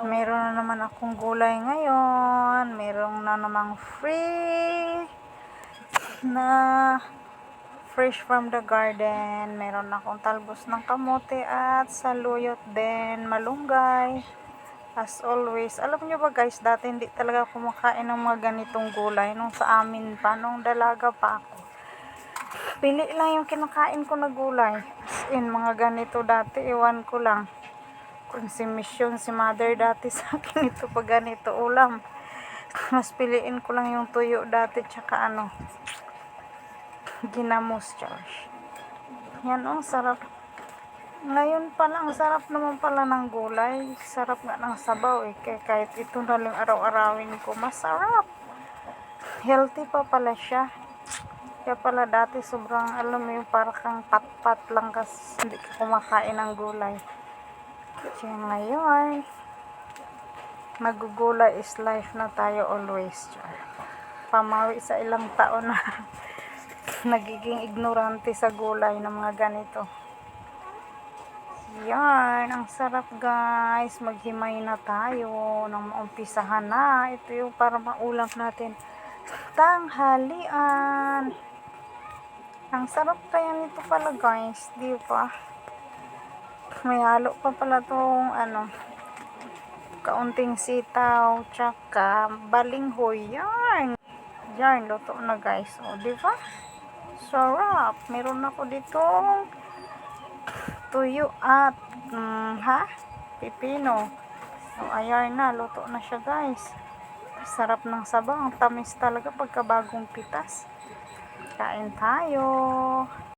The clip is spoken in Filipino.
Meron na naman akong gulay ngayon. Meron na namang free na fresh from the garden. Meron akong talbos ng kamote at saluyot din, malunggay. As always, alam nyo ba guys, dati hindi talaga kumakain ng mga ganitong gulay nung sa amin pa, nung dalaga pa ako. Pili lang yung kinakain ko na gulay. As in, mga ganito dati, iwan ko lang. Kung si Mission, si Mother dati sa akin ito pag ganito ulam. Mas piliin ko lang yung tuyo dati, tsaka ginamos, Josh. Yan, sarap. Ngayon pala, ang sarap naman pala ng gulay. Sarap nga ng sabaw Kaya kahit ito na lang araw-arawin ko, masarap. Healthy pa pala siya. Kaya pala dati sobrang, alam mo yung parang kang pat-pat lang kasi hindi ka kumakain ng gulay. Kaya ngayon, magugulay is life na tayo always. Pamawi sa ilang taon na nagiging ignorante sa gulay ng mga ganito. Yan, ang sarap guys. Maghimay na tayo nang maumpisahan na. Ito yung para maulam natin tanghalian. Ang sarap kaya nito pala guys, di ba? May halo pa pala tong kaunting sitaw, tsaka balinghoy. Yan, luto na guys. O, di ba? Sarap. Meron ako ditong tuyo at pipino. O, ayan na, luto na siya guys. Sarap ng sabaw. Ang tamis talaga pagka bagong pitas. Kain tayo.